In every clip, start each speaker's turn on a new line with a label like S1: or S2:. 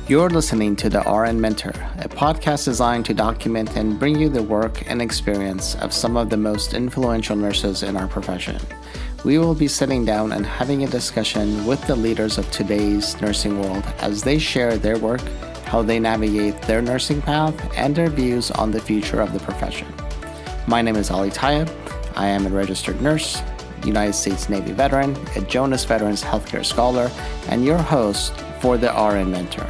S1: You're listening to the RN Mentor, a podcast designed to document and bring you the work and experience of some of the most influential nurses in our profession. We will be sitting down and having a discussion with the leaders of today's nursing world as they share their work, how they navigate their nursing path, and their views on the future of the profession. My name is Ali Tayeb. I am a registered nurse, United States Navy veteran, a Jonas Veterans Healthcare Scholar, and your host for the RN Mentor.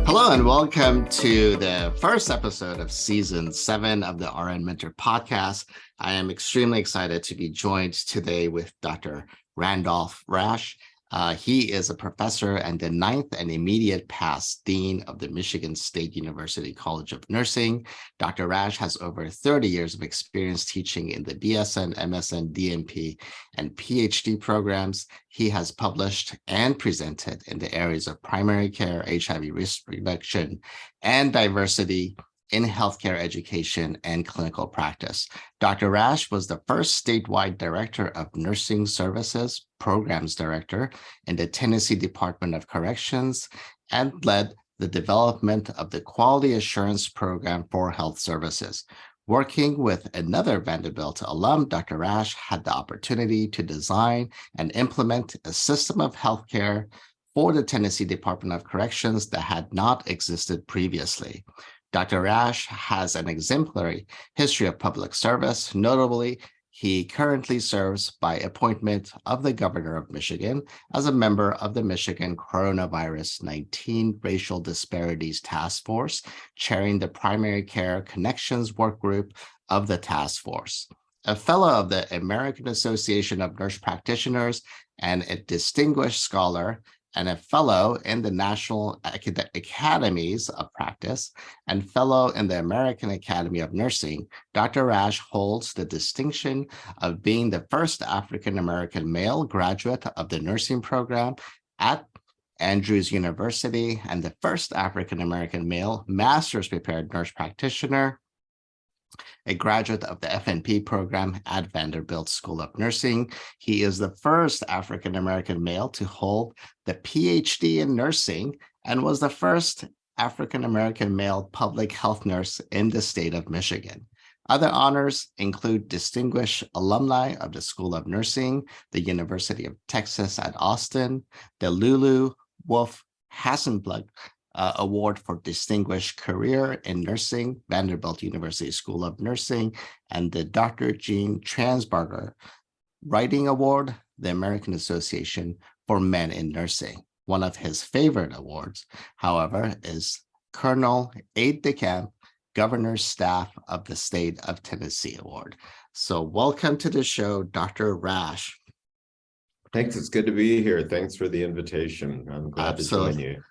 S1: Hello and welcome to the first episode of Season 7 of the RN Mentor podcast. I am extremely excited to be joined today with Dr. Randolph Rasch. He is a professor and the 9th and immediate past dean of the Michigan State University College of Nursing. Dr. Rasch has over 30 years of experience teaching in the BSN, MSN, DNP, and PhD programs. He has published and presented in the areas of primary care, HIV risk reduction, and diversity in healthcare education and clinical practice. Dr. Rasch was the first statewide director of nursing services, programs director in the Tennessee Department of Corrections, and led the development of the Quality Assurance Program for Health Services. Working with another Vanderbilt alum, Dr. Rasch had the opportunity to design and implement a system of healthcare for the Tennessee Department of Corrections that had not existed previously. Dr. Rasch has an exemplary history of public service. Notably, he currently serves by appointment of the governor of Michigan as a member of the Michigan Coronavirus 19 Racial Disparities Task Force, chairing the Primary Care Connections Work Group of the task force. A fellow of the American Association of Nurse Practitioners and a distinguished scholar and a fellow in the National Academies of Practice and fellow in the American Academy of Nursing, Dr. Rasch holds the distinction of being the first African-American male graduate of the nursing program at Andrews University and the first African-American male master's prepared nurse practitioner, a graduate of the FNP program at Vanderbilt School of Nursing. He is the first African-American male to hold the PhD in nursing and was the first African-American male public health nurse in the state of Michigan. Other honors include distinguished alumni of the School of Nursing, the University of Texas at Austin, the Lulu Wolf Hasselblad Award for Distinguished Career in Nursing, Vanderbilt University School of Nursing, and the Dr. Jean Transbarger Writing Award, the American Association for Men in Nursing. One of his favorite awards, however, is Colonel Aide-de-Camp Governor's Staff of the State of Tennessee Award. So welcome to the show, Dr. Rasch.
S2: Thanks. It's good to be here. Thanks for the invitation. I'm glad to join you.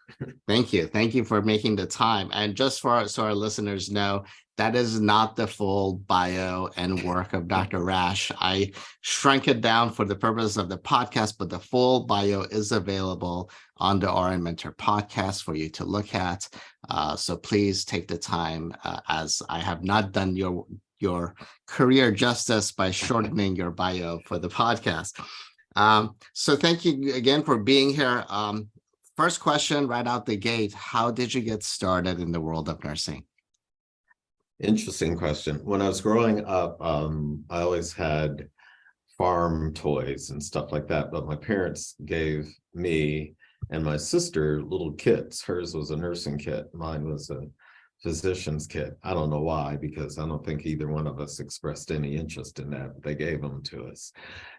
S1: Thank you. Thank you for making the time. And just so our listeners know, that is not the full bio and work of Dr. Rasch. I shrunk it down for the purpose of the podcast, but the full bio is available on the RN Mentor podcast for you to look at. So please take the time, as I have not done your career justice by shortening your bio for the podcast. So thank you again for being here. First question right out the gate, how did you get started in the world of nursing?
S2: Interesting question. When I was growing up, I always had farm toys and stuff like that, but my parents gave me and my sister little kits. Hers was a nursing kit. Mine was a physician's kit. I don't know why, because I don't think either one of us expressed any interest in that. But they gave them to us.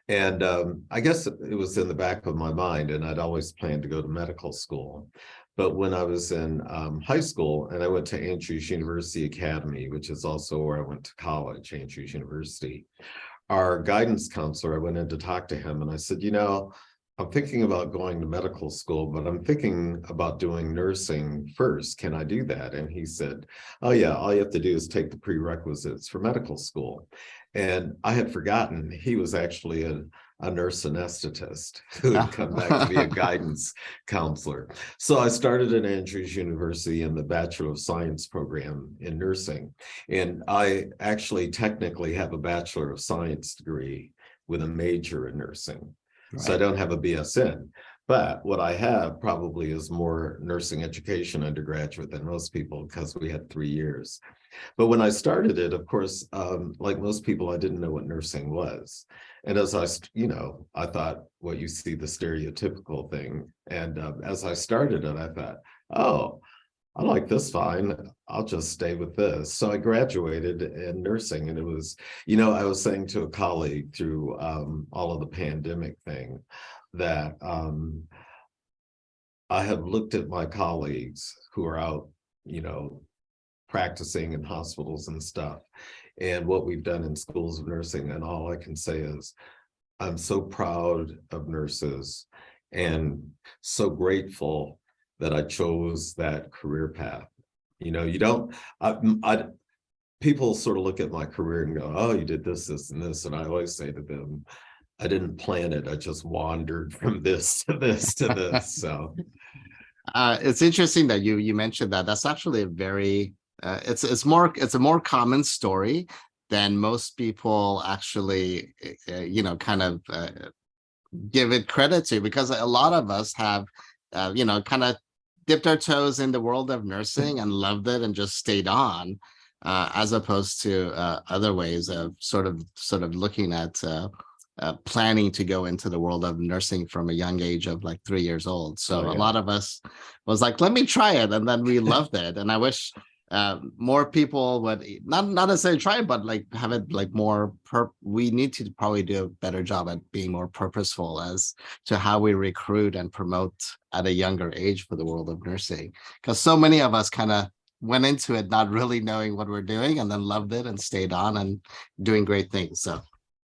S2: And I guess it was in the back of my mind, and I'd always planned to go to medical school. But when I was in high school, and I went to Andrews University Academy, which is also where I went to college, Andrews University, our guidance counselor, I went in to talk to him, and I said, I'm thinking about going to medical school, but I'm thinking about doing nursing first. Can I do that? And he said, oh yeah, all you have to do is take the prerequisites for medical school. And I had forgotten he was actually a nurse anesthetist who had come back to be a guidance counselor. So I started at Andrews University in the Bachelor of Science program in nursing. And I actually technically have a Bachelor of Science degree with a major in nursing. Right. So I don't have a BSN. But what I have probably is more nursing education undergraduate than most people, because we had 3 years. But when I started it, of course, like most people, I didn't know what nursing was. And as I thought, well, you see the stereotypical thing. And as I started it, I thought, oh, I like this fine. I'll just stay with this. So I graduated in nursing, and it was, I was saying to a colleague through all of the pandemic thing that I have looked at my colleagues who are out, practicing in hospitals and stuff, and what we've done in schools of nursing. And all I can say is, I'm so proud of nurses and so grateful that I chose that career path. You don't, people sort of look at my career and go, oh, you did this, this, and this. And I always say to them, I didn't plan it. I just wandered from this to this to this. So
S1: it's interesting that you mentioned that. That's actually a very it's a more common story than most people actually kind of give it credit to, because a lot of us have kind of dipped our toes in the world of nursing and loved it and just stayed on, as opposed to other ways of sort of looking at planning to go into the world of nursing from a young age of like 3 years old. So a lot of us was like, let me try it, and then we loved it. And I wish more people would not necessarily try it, but like have it like more we need to probably do a better job at being more purposeful as to how we recruit and promote at a younger age for the world of nursing, because so many of us kind of went into it not really knowing what we're doing, and then loved it and stayed on and doing great things. So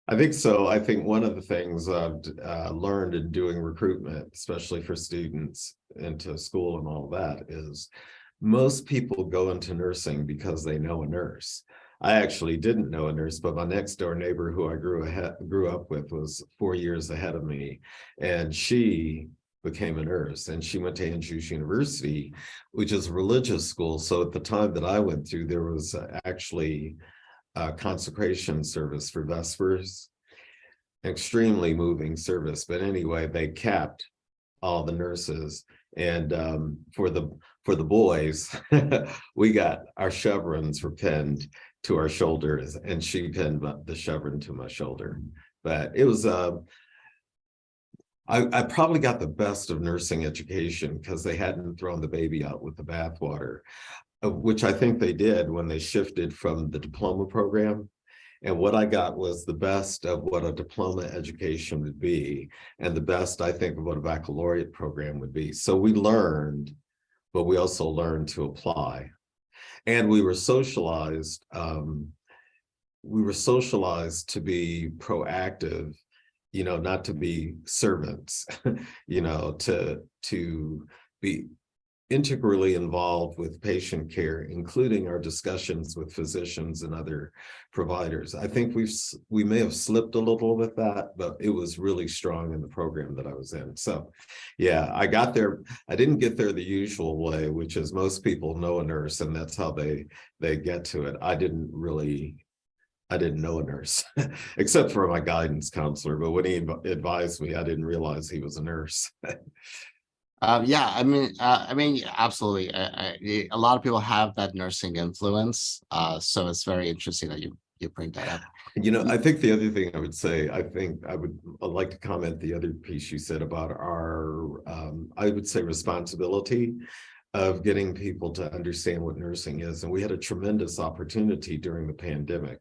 S2: I think so. I think one of the things I've learned in doing recruitment, especially for students into school and all that, is most people go into nursing because they know a nurse. I actually didn't know a nurse, but my next door neighbor, who I grew up with, was 4 years ahead of me, and she became a nurse, and she went to Andrews University, which is a religious school. So at the time that I went through, there was actually consecration service for Vespers, extremely moving service. But anyway, they capped all the nurses, and for the boys, we got our chevrons were pinned to our shoulders, and she pinned the chevron to my shoulder. But it was I probably got the best of nursing education because they hadn't thrown the baby out with the bathwater, which I think they did when they shifted from the diploma program. And what I got was the best of what a diploma education would be, and the best, I think, of what a baccalaureate program would be. So we learned, but we also learned to apply. And we were socialized. We were socialized to be proactive, not to be servants, to be integrally involved with patient care, including our discussions with physicians and other providers. I think we may have slipped a little with that, but it was really strong in the program that I was in. So yeah, I got there. I didn't get there the usual way, which is most people know a nurse and that's how they get to it. I didn't know a nurse except for my guidance counselor, but when he advised me, I didn't realize he was a nurse.
S1: Yeah, I mean, absolutely. A lot of people have that nursing influence, so it's very interesting that you bring that up.
S2: I think the other thing I would say, I'd like to comment the other piece you said about our, I would say, responsibility of getting people to understand what nursing is. And we had a tremendous opportunity during the pandemic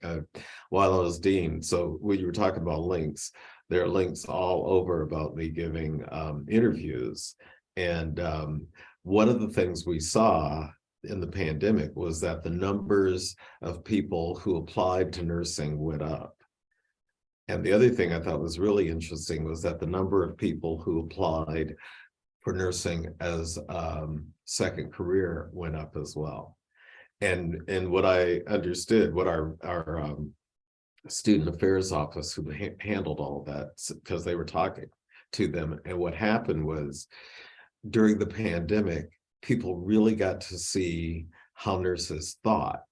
S2: while I was dean. So when you were talking about links, there are links all over about me giving interviews. And one of the things we saw in the pandemic was that the numbers of people who applied to nursing went up. And the other thing I thought was really interesting was that the number of people who applied for nursing as second career went up as well. And what I understood, what our student affairs office who handled all of that because they were talking to them. And what happened was during the pandemic, people really got to see how nurses thought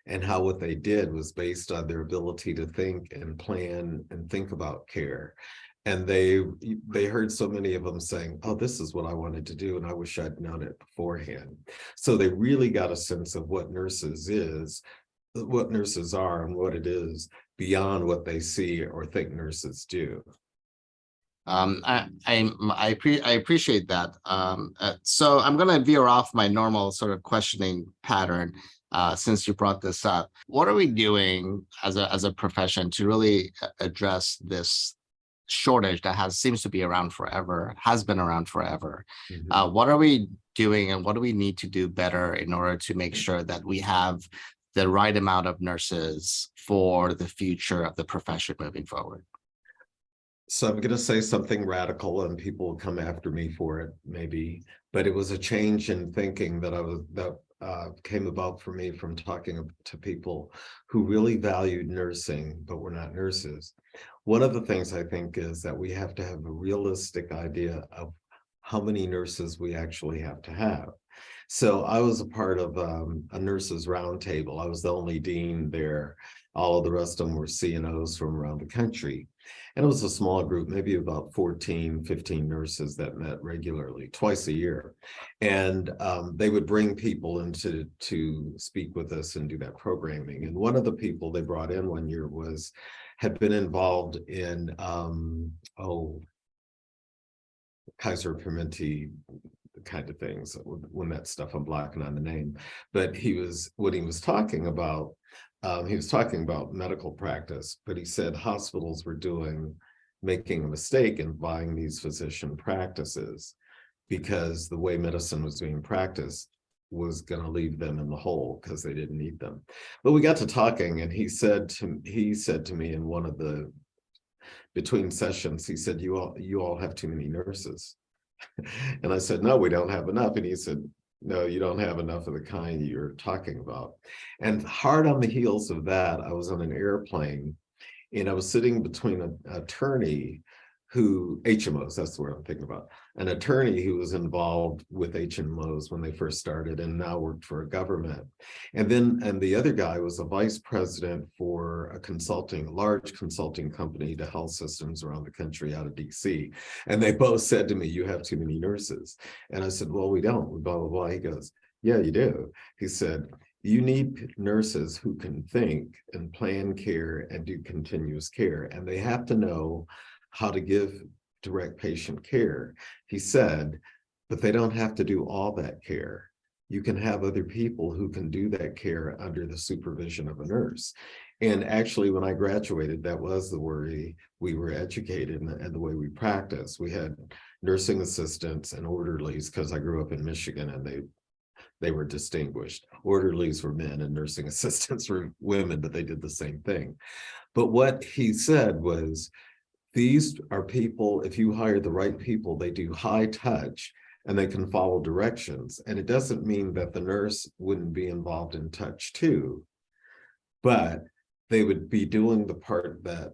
S2: and how what they did was based on their ability to think and plan and think about care. And they heard so many of them saying, oh, this is what I wanted to do, and I wish I'd known it beforehand. So they really got a sense of what nurses are and what it is beyond what they see or think nurses do.
S1: I appreciate that. So I'm going to veer off my normal sort of questioning pattern since you brought this up. What are we doing as a profession to really address this shortage that seems to be around forever, has been around forever?
S2: Mm-hmm.
S1: What are we doing, and what do we need to do better in order to make sure that we have the right amount of nurses for the future of the profession moving forward?
S2: So I'm going to say something radical, and people will come after me for it, maybe. But it was a change in thinking that came about for me from talking to people who really valued nursing, but were not nurses. One of the things I think is that we have to have a realistic idea of how many nurses we actually have to have. So I was a part of a nurses roundtable. I was the only dean there. All of the rest of them were CNOs from around the country. And it was a small group, maybe about 14, 15 nurses that met regularly, twice a year. And they would bring people in to speak with us and do that programming. And one of the people they brought in one year had been involved in, Kaiser Permanente kind of things. When that stuff, I'm blocking on the name. But he was talking about medical practice, but he said hospitals were making a mistake in buying these physician practices because the way medicine was being practiced was going to leave them in the hole because they didn't need them. But we got to talking, and he said to me in one of the between sessions, he said, you all have too many nurses. And I said, no, we don't have enough. And he said, no, you don't have enough of the kind you're talking about. And hard on the heels of that, I was on an airplane, and I was sitting between an attorney HMOs, that's the word I'm thinking about, an attorney who was involved with HMOs when they first started and now worked for a government. And the other guy was a vice president for a large consulting company to health systems around the country out of DC. And they both said to me, you have too many nurses. And I said, well, we don't, blah, blah, blah. He goes, yeah, you do. He said, you need nurses who can think and plan care and do continuous care. And they have to know how to give direct patient care. He said, but they don't have to do all that care. You can have other people who can do that care under the supervision of a nurse. And actually, when I graduated, that was the way we were educated and the way we practiced. We had nursing assistants and orderlies, because I grew up in Michigan, and they were distinguished. Orderlies were men and nursing assistants were women, but they did the same thing. But what he said was, these are people, if you hire the right people, they do high touch and they can follow directions. And it doesn't mean that the nurse wouldn't be involved in touch too, but they would be doing the part that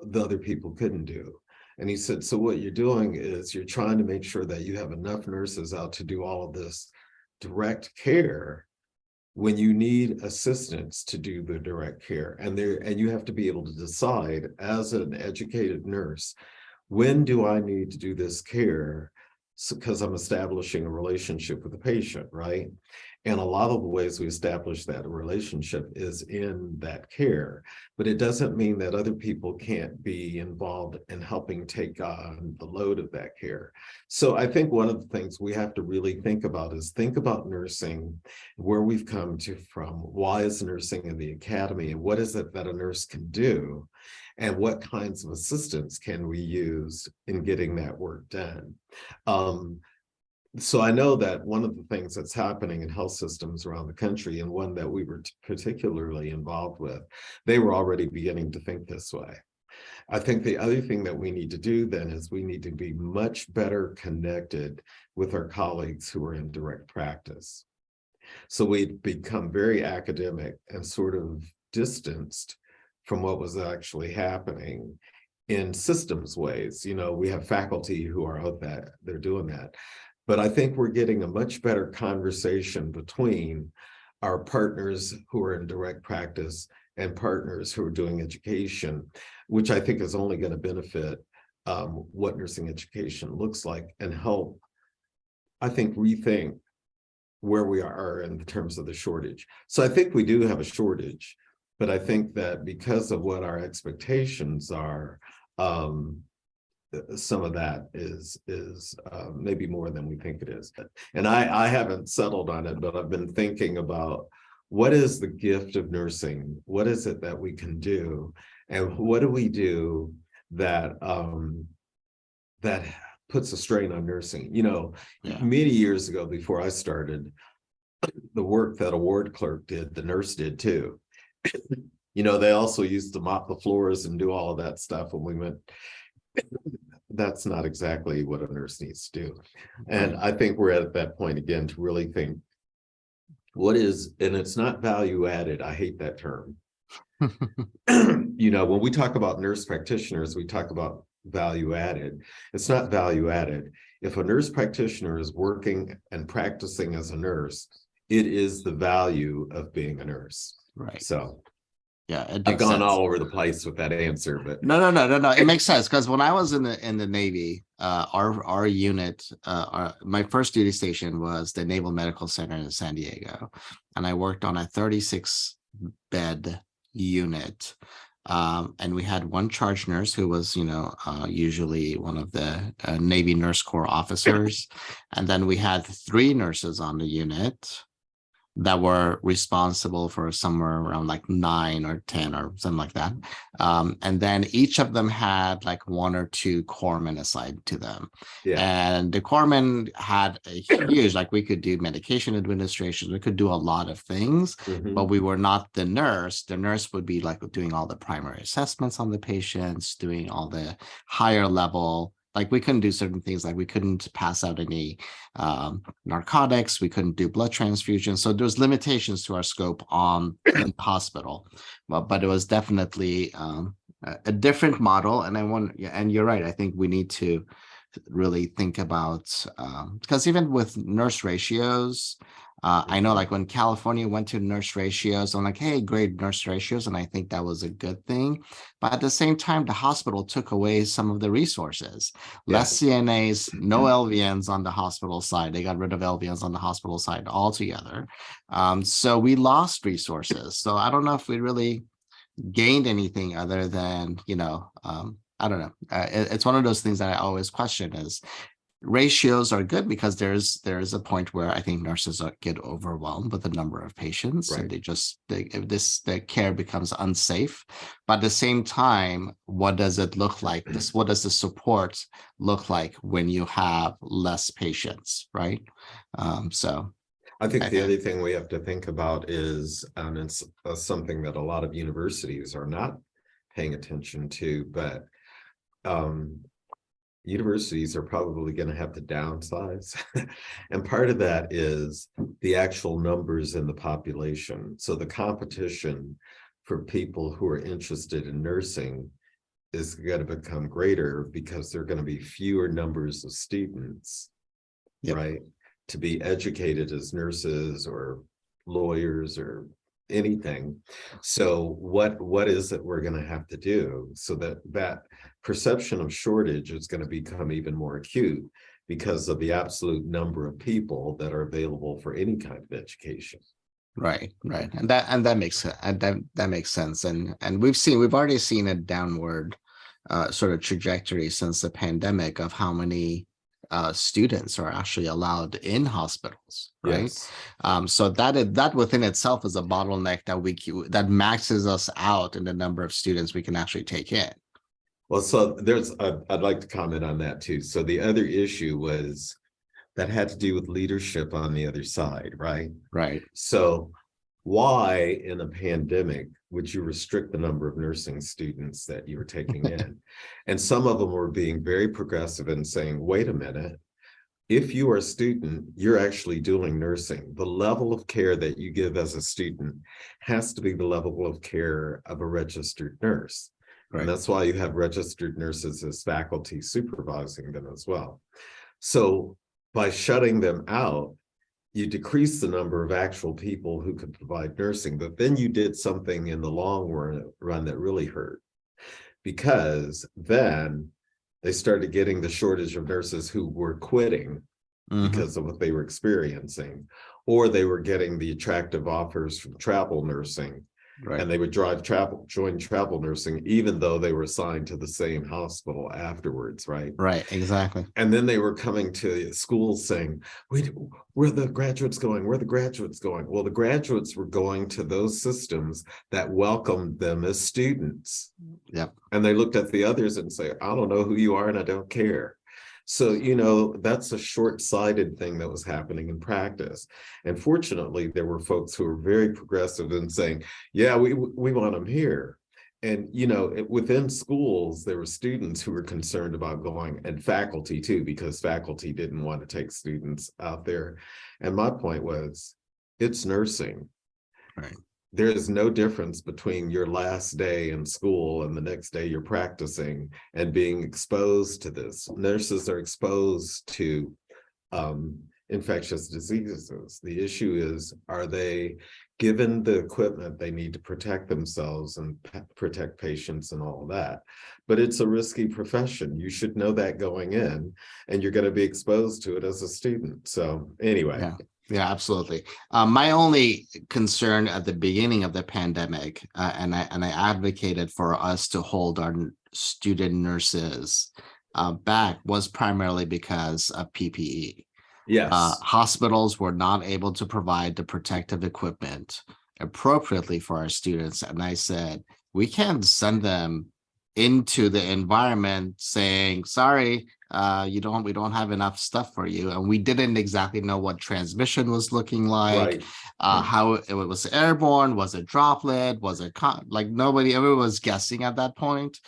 S2: the other people couldn't do. And he said, so what you're doing is you're trying to make sure that you have enough nurses out to do all of this direct care when you need assistance to do the direct care. And you have to be able to decide as an educated nurse, when do I need to do this care? Because I'm establishing a relationship with the patient, right? And a lot of the ways we establish that relationship is in that care, but it doesn't mean that other people can't be involved in helping take on the load of that care. So I think one of the things we have to really think about is think about nursing, where we've come from, why is nursing in the academy, and what is it that a nurse can do, and what kinds of assistance can we use in getting that work done. So I know that one of the things that's happening in health systems around the country, and one that we were particularly involved with, they were already beginning to think this way. I think the other thing that we need to do then is we need to be much better connected with our colleagues who are in direct practice. So we become very academic and sort of distanced from what was actually happening in systems ways. You know, we have faculty who are out that they're doing that. But I think we're getting a much better conversation between our partners who are in direct practice and partners who are doing education, which I think is only going to benefit what nursing education looks like and help, I think, rethink where we are in terms of the shortage. So I think we do have a shortage, but I think that because of what our expectations are, some of that is maybe more than we think it is. And I haven't settled on it, but I've been thinking about what is the gift of nursing? What is it that we can do? And what do we do that that puts a strain on nursing? You know, many years ago, before I started, the work that a ward clerk did, the nurse did too. You know, they also used to mop the floors and do all of that stuff when we went. That's not exactly what a nurse needs to do. And I think we're at that point again to really think what is, and it's not value added. I hate that term. You know, when we talk about nurse practitioners, we talk about value added. It's not value added. If a nurse practitioner is working and practicing as a nurse, it is the value of being a nurse.
S1: Right.
S2: So
S1: yeah,
S2: I've gone all over the place with that answer, but
S1: no. It makes sense because when I was in the Navy, our unit, my first duty station was the Naval Medical Center in San Diego, and I worked on a 36-bed unit. And we had one charge nurse who was, usually one of the Navy Nurse Corps officers. And then we had 3 nurses on the unit that were responsible for somewhere around like 9 or 10 or something like that. And then each of them had like 1 or 2 corpsmen assigned to them. Yeah. And the corpsmen had a huge, like we could do medication administration, we could do a lot of things, but we were not the nurse. The nurse would be like doing all the primary assessments on the patients, doing all the higher level. Like we couldn't do certain things, like we couldn't pass out any narcotics, we couldn't do blood transfusion. So there's limitations to our scope in the hospital. But it was definitely a different model. And you're right, I think we need to really think about, because even with nurse ratios, I know like when California went to nurse ratios, I'm like, hey, great nurse ratios. And I think that was a good thing. But at the same time, the hospital took away some of the resources. Less CNAs, no LVNs on the hospital side. They got rid of LVNs on the hospital side altogether. So we lost resources. So I don't know if we really gained anything other than, I don't know. It's one of those things that I always question is, ratios are good because there's a point where I think nurses get overwhelmed with the number of patients, right? And the care becomes unsafe. But at the same time, what does it look like? What does the support look like when you have less patients, right? So
S2: I think the other thing we have to think about is, and it's something that a lot of universities are not paying attention to, but universities are probably going to have to downsize. And part of that is the actual numbers in the population. So the competition for people who are interested in nursing is going to become greater because there are going to be fewer numbers of students, right, to be educated as nurses or lawyers or anything. So what is it we're going to have to do so that perception of shortage is going to become even more acute because of the absolute number of people that are available for any kind of education.
S1: Right. And that makes that makes sense. And we've already seen a downward sort of trajectory since the pandemic of how many students are actually allowed in hospitals, right? Yes. So that within itself is a bottleneck that maxes us out in the number of students we can actually take in.
S2: Well, so I'd like to comment on that too. So the other issue was that had to do with leadership on the other side, right?
S1: Right.
S2: So why in a pandemic would you restrict the number of nursing students that you were taking in? And some of them were being very progressive and saying, wait a minute, if you are a student, you're actually doing nursing. The level of care that you give as a student has to be the level of care of a registered nurse. And that's why you have registered nurses as faculty supervising them as well. So by shutting them out, you decrease the number of actual people who could provide nursing, but then you did something in the long run that really hurt, because then they started getting the shortage of nurses who were quitting because of what they were experiencing, or they were getting the attractive offers from travel nursing. And they would join travel nursing, even though they were assigned to the same hospital afterwards, right?
S1: Right, exactly.
S2: And then they were coming to schools saying, where are the graduates going? Where are the graduates going? Well, the graduates were going to those systems that welcomed them as students.
S1: Yep.
S2: And they looked at the others and say, I don't know who you are and I don't care. So, that's a short-sighted thing that was happening in practice. And fortunately, there were folks who were very progressive in saying, yeah, we want them here. And, within schools, there were students who were concerned about going, and faculty too, because faculty didn't want to take students out there. And my point was, it's nursing.
S1: Right.
S2: There is no difference between your last day in school and the next day you're practicing and being exposed to this. Nurses are exposed to infectious diseases. The issue is, are they given the equipment they need to protect themselves and protect patients and all of that? But it's a risky profession. You should know that going in, and you're going to be exposed to it as a student. So anyway.
S1: Yeah, absolutely. My only concern at the beginning of the pandemic, and I advocated for us to hold our student nurses back, was primarily because of PPE.
S2: Yes.
S1: Hospitals were not able to provide the protective equipment appropriately for our students. And I said, we can't send them into the environment saying, sorry, we don't have enough stuff for you. And we didn't exactly know what transmission was looking like, how it was airborne, was it droplet, was it everyone was guessing at that point.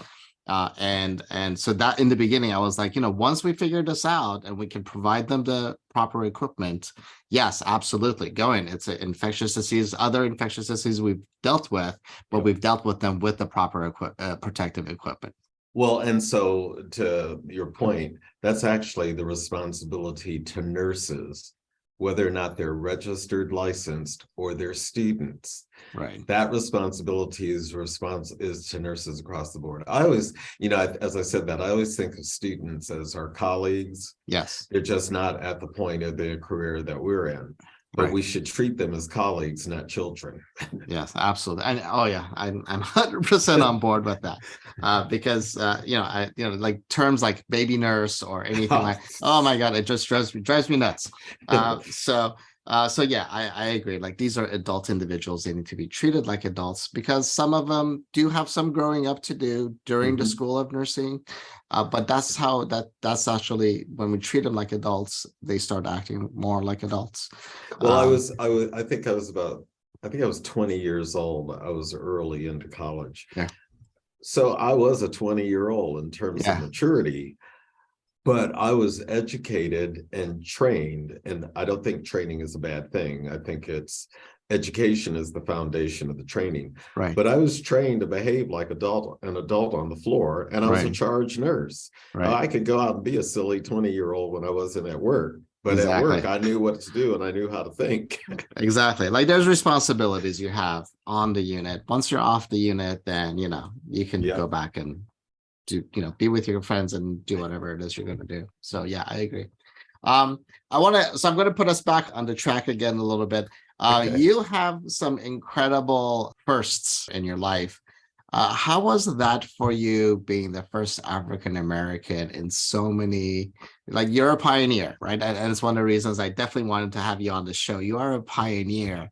S1: And so that in the beginning, I was like, once we figure this out and we can provide them the proper equipment, yes, absolutely, go in. It's an infectious disease, other infectious diseases we've dealt with, but we've dealt with them with the proper protective equipment.
S2: Well, and so to your point, that's actually the responsibility to nurses, whether or not they're registered, licensed, or they're students.
S1: Right.
S2: That responsibility is to nurses across the board. I always, as I said that, I always think of students as our colleagues.
S1: Yes.
S2: They're just not at the point of their career that we're in. But we should treat them as colleagues, not children.
S1: Yes, absolutely. And I'm 100% on board with that. Because like terms like baby nurse or anything like, oh my God, it just drives me nuts. So yeah, I agree. Like, these are adult individuals. They need to be treated like adults, because some of them do have some growing up to do during the school of nursing. But that's actually, when we treat them like adults, they start acting more like adults.
S2: Well, I think I was 20 years old. I was early into college.
S1: Yeah.
S2: So I was a 20-year-old in terms of maturity. But I was educated and trained, and I don't think training is a bad thing. I think education is the foundation of the training.
S1: Right.
S2: But I was trained to behave like an adult on the floor, and I was a charge nurse.
S1: Right.
S2: I could go out and be a silly 20-year-old when I wasn't at work. But at work, I knew what to do and I knew how to think.
S1: Exactly. Like, there's responsibilities you have on the unit. Once you're off the unit, then, you can go back and be with your friends and do whatever it is you're going to do. So yeah, I agree. I'm going to put us back on the track again a little bit. You have some incredible firsts in your life. How was that for you, being the first African-American in so many, like, you're a pioneer, right? And it's one of the reasons I definitely wanted to have you on the show. You are a pioneer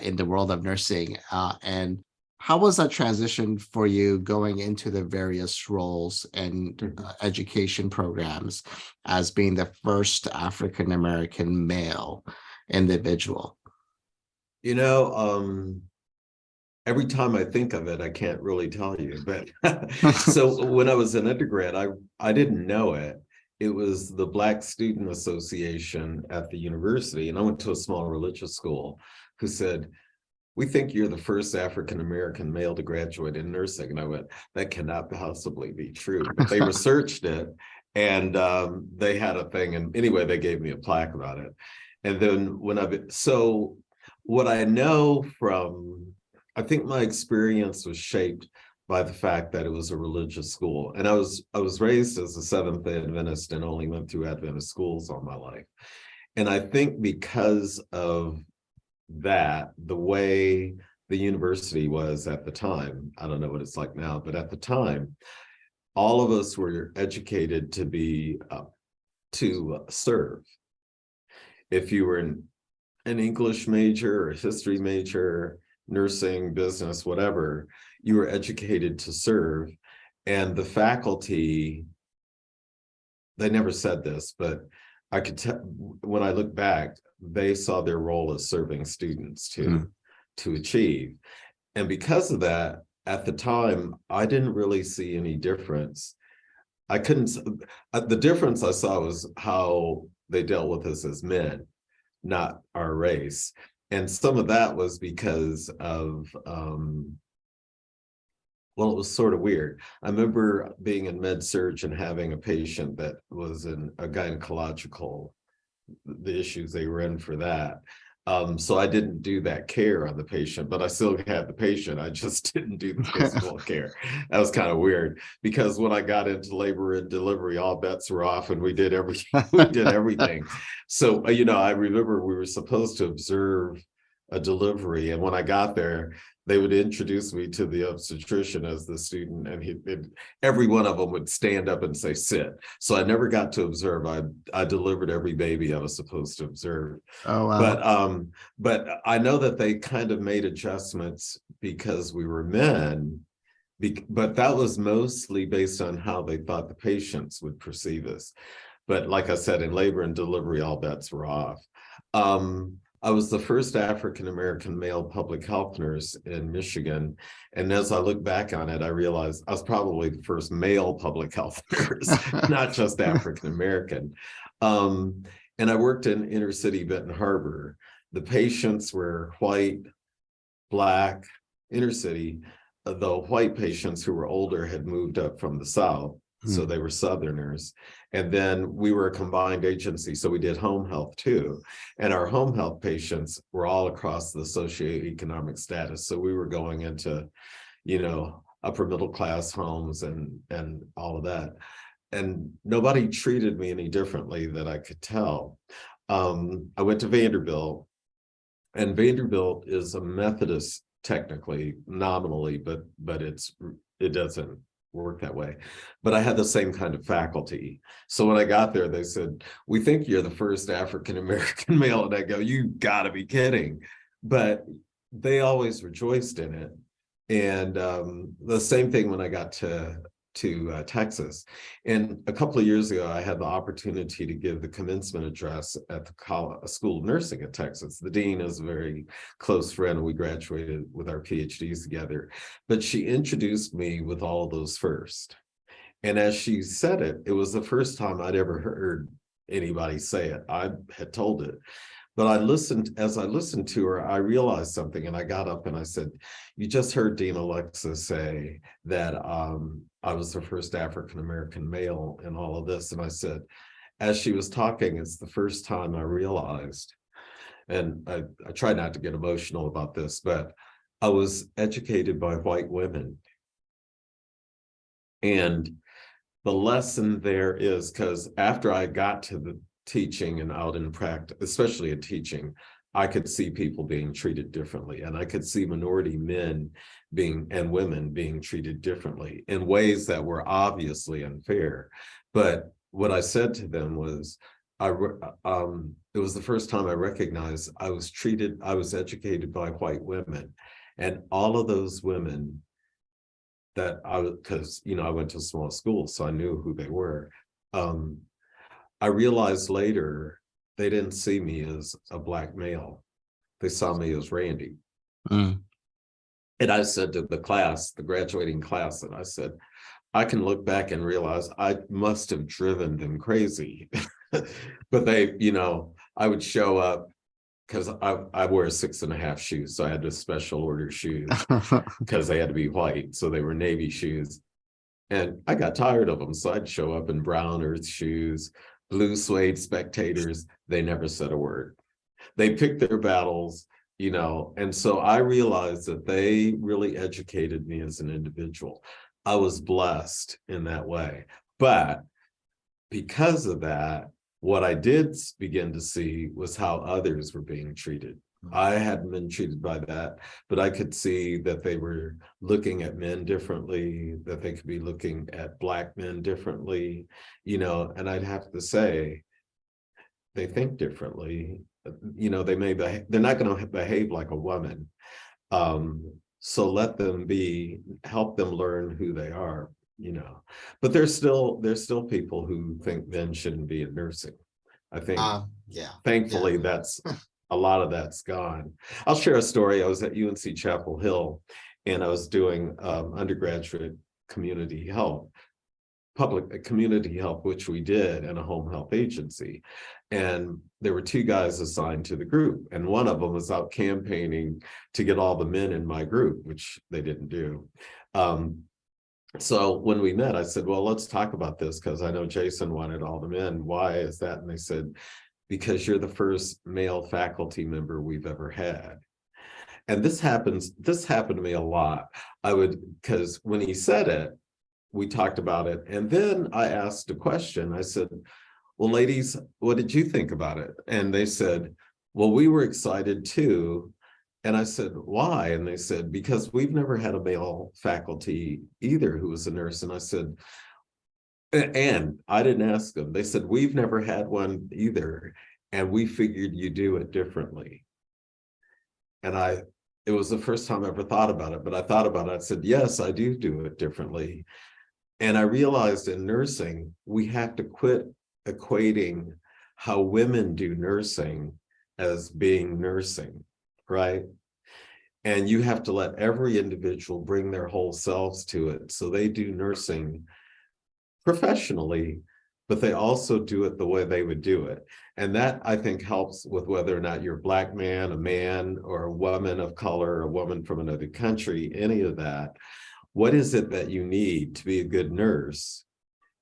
S1: in the world of nursing. And how was that transition for you going into the various roles and education programs as being the first African-American male individual?
S2: Every time I think of it, I can't really tell you. But so when I was an undergrad, I didn't know it. it was the Black Student Association at the university, and I went to a small religious school, who said, "We think you're the first African-American male to graduate in nursing." And I went, "That cannot possibly be true." But they researched it, and they had a thing. And anyway, they gave me a plaque about it. And then so what I know from, I think my experience was shaped by the fact that it was a religious school. And I was raised as a Seventh-day Adventist and only went through Adventist schools all my life. And I think because of that, the way the university was at the time, I don't know what it's like now, but at the time, all of us were educated to be to serve. If you were an English major or history major, nursing, business, whatever, you were educated to serve. And the faculty, they never said this, but I could tell when I look back, they saw their role as serving students to achieve. And because of that, at the time, I didn't really see any difference. I couldn't, the difference I saw was how they dealt with us as men, not our race. And some of that was because of, well, it was sort of weird. I remember being in med surg and having a patient that was in a gynecological, the issues they were in for that. So I didn't do that care on the patient, but I still had the patient. I just didn't do the physical care. That was kind of weird, because when I got into labor and delivery, all bets were off, and we did everything. So, I remember we were supposed to observe a delivery, and when I got there, they would introduce me to the obstetrician as the student, and every one of them would stand up and say, "Sit." So I never got to observe. I delivered every baby I was supposed to observe.
S1: Oh, wow.
S2: But I know that they kind of made adjustments because we were men, but that was mostly based on how they thought the patients would perceive us. But like I said, in labor and delivery, all bets were off. I was the first African-American male public health nurse in Michigan. And as I look back on it, I realized I was probably the first male public health nurse, not just African-American. And I worked in inner city Benton Harbor. The patients were white, Black, inner city. The white patients who were older had moved up from the South. So they were Southerners. And then we were a combined agency. So we did home health too. And our home health patients were all across the socioeconomic status. So we were going into, upper middle class homes and all of that. And nobody treated me any differently that I could tell. I went to Vanderbilt, and Vanderbilt is a Methodist technically, nominally, but it doesn't work that way. But I had the same kind of faculty. So when I got there, they said, "We think you're the first African-American male." And I go, "You gotta be kidding." But they always rejoiced in it. And the same thing when I got to Texas. And a couple of years ago, I had the opportunity to give the commencement address at the School of Nursing at Texas. The dean is a very close friend, and we graduated with our PhDs together. But she introduced me with all of those first. And as she said it, it was the first time I'd ever heard anybody say it. I had told it. But as I listened to her, I realized something, and I got up and I said, "You just heard Dean Alexa say that I was the first African-American male in all of this." And I said, as she was talking, it's the first time I realized, and I try not to get emotional about this, but I was educated by white women. And the lesson there is, because after I got to the teaching and out in practice, especially in teaching, I could see people being treated differently, and I could see minority men and women being treated differently in ways that were obviously unfair. But what I said to them was, it was the first time I recognized I was educated by white women, and all of those women that because I went to a small school, so I knew who they were. I realized later they didn't see me as a Black male. They saw me as Randy. And I said to the class, the graduating class, and I said, I can look back and realize I must have driven them crazy. But they, I would show up because I wear 6.5 shoes. So I had to special order shoes because they had to be white. So they were navy shoes. And I got tired of them. So I'd show up in brown earth shoes, blue suede spectators. They never said a word. They picked their battles, and so I realized that they really educated me as an individual. I was blessed in that way. But because of that, what I did begin to see was how others were being treated. I hadn't been treated by that, but I could see that they were looking at men differently, that they could be looking at Black men differently, and I'd have to say, they think differently. They may they're not going to behave like a woman. So let them help them learn who they are, But there's still people who think men shouldn't be in nursing. I think
S1: yeah.
S2: thankfully that's a lot of that's gone. I'll share a story. I was at UNC Chapel Hill and I was doing undergraduate community health, public community health, which we did in a home health agency. And there were 2 guys assigned to the group. And one of them was out campaigning to get all the men in my group, which they didn't do. So when we met, I said, well, let's talk about this because I know Jason wanted all the men. Why is that? And they said, because you're the first male faculty member we've ever had. And this happened to me a lot. Because when he said it, we talked about it. And then I asked a question. I said, well, ladies, what did you think about it? And they said, well, we were excited too. And I said, why? And they said, because we've never had a male faculty either who was a nurse. And I said, and I didn't ask them. They said, we've never had one either. And we figured you do it differently. And it was the first time I ever thought about it, but I thought about it. I said, yes, I do it differently. And I realized in nursing, we have to quit equating how women do nursing as being nursing, right? And you have to let every individual bring their whole selves to it. So they do nursing professionally, but they also do it the way they would do it. And that, I think, helps with whether or not you're a Black man, a man, or a woman of color, a woman from another country, any of that. What is it that you need to be a good nurse?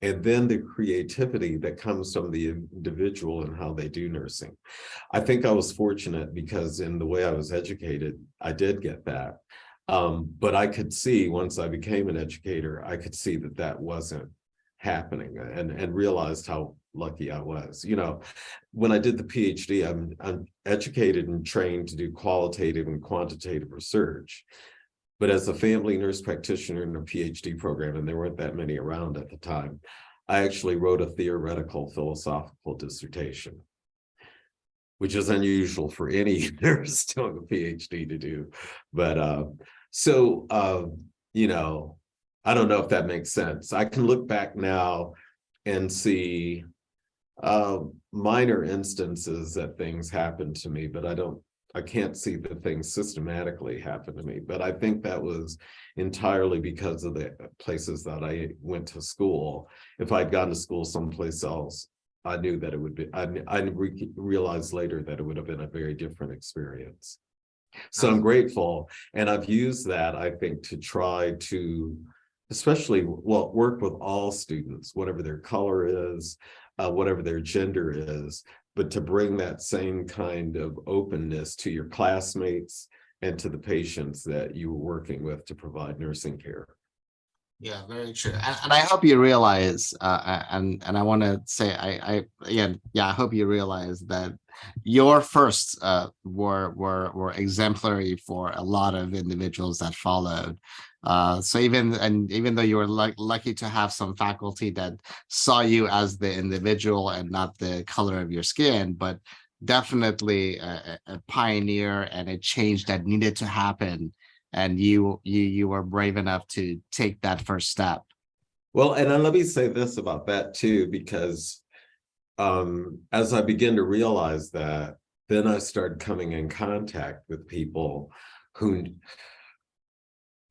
S2: And then the creativity that comes from the individual and how they do nursing. I think I was fortunate because in the way I was educated, I did get that. But I could see once I became an educator, I could see that that wasn't happening and realized how lucky I was. When I did the PhD, I'm educated and trained to do qualitative and quantitative research. But as a family nurse practitioner in a PhD program, and there weren't that many around at the time, I actually wrote a theoretical philosophical dissertation, which is unusual for any nurse doing a PhD to do. But I don't know if that makes sense. I can look back now and see minor instances that things happened to me, but I can't see that things systematically happened to me. But I think that was entirely because of the places that I went to school. If I'd gone to school someplace else, I knew that it would be, I realized later that it would have been a very different experience. So I'm grateful. And I've used that, I think, to try to, especially, work with all students, whatever their color is, whatever their gender is, but to bring that same kind of openness to your classmates and to the patients that you were working with to provide nursing care.
S1: Yeah, very true. And I hope you realize, and I want to say, I hope you realize that your firsts were exemplary for a lot of individuals that followed. So even though you were lucky to have some faculty that saw you as the individual and not the color of your skin, but definitely a pioneer and a change that needed to happen. And you were brave enough to take that first step.
S2: Well, and then let me say this about that too, because as I begin to realize that, then I started coming in contact with people who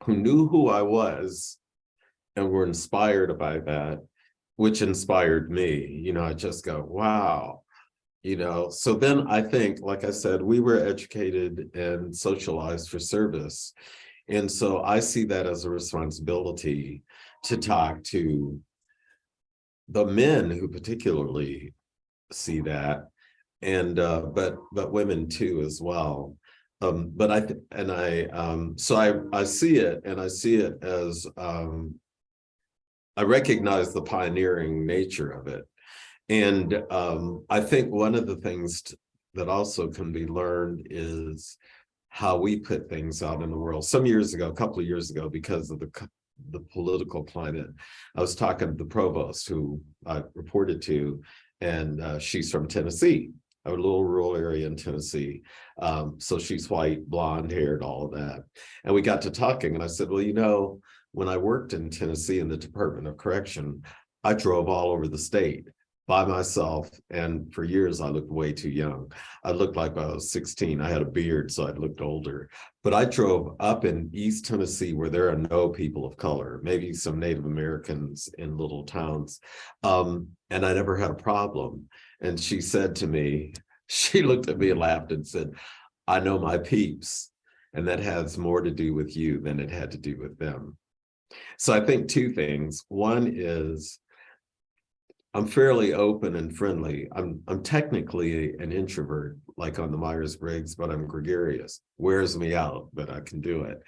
S2: knew who I was, and were inspired by that, which inspired me. I just go, wow. So then I think, like I said, we were educated and socialized for service. And so I see that as a responsibility to talk to the men who particularly see that, and but women too as well. But I see it, and I see it as I recognize the pioneering nature of it. And I think one of the things that also can be learned is how we put things out in the world. Some years ago, a couple of years ago, because of the political climate, I was talking to the provost who I reported to, and she's from Tennessee, a little rural area in Tennessee. So she's white, blonde haired, all of that. And we got to talking, and I said, well, when I worked in Tennessee in the Department of Correction, I drove all over the state by myself, and for years I looked way too young. I looked like I was 16. I had a beard, so I looked older. But I drove up in East Tennessee where there are no people of color, maybe some Native Americans in little towns, and I never had a problem. And she said to me, she looked at me and laughed and said, I know my peeps, and that has more to do with you than it had to do with them. So I think two things. One is I'm fairly open and friendly. I'm technically an introvert, like on the Myers-Briggs, but I'm gregarious. Wears me out, but I can do it.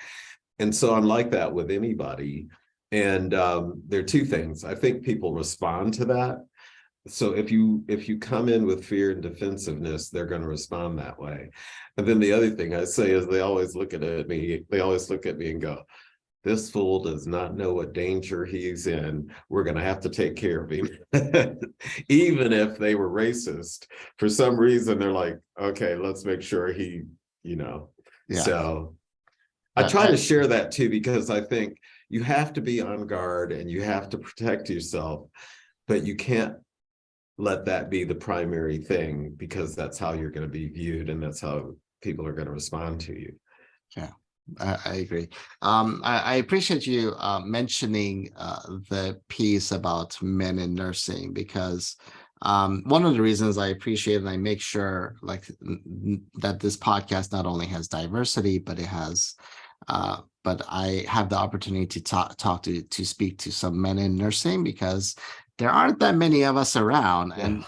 S2: And so I'm like that with anybody. And there are two things. I think people respond to that. So if you come in with fear and defensiveness, they're going to respond that way. And then the other thing I say is they always look at me and go, this fool does not know what danger he's in. We're going to have to take care of him. Even if they were racist, for some reason, they're like, okay, let's make sure he. Yeah. So I try to share that too, because I think you have to be on guard and you have to protect yourself, but you can't let that be the primary thing, because that's how you're going to be viewed and that's how people are going to respond to you.
S1: Yeah. I agree. I appreciate you mentioning the piece about men in nursing, because one of the reasons I appreciate and I make sure that this podcast not only has diversity, but it has but I have the opportunity to speak to some men in nursing, because there aren't that many of us around.
S2: Yeah.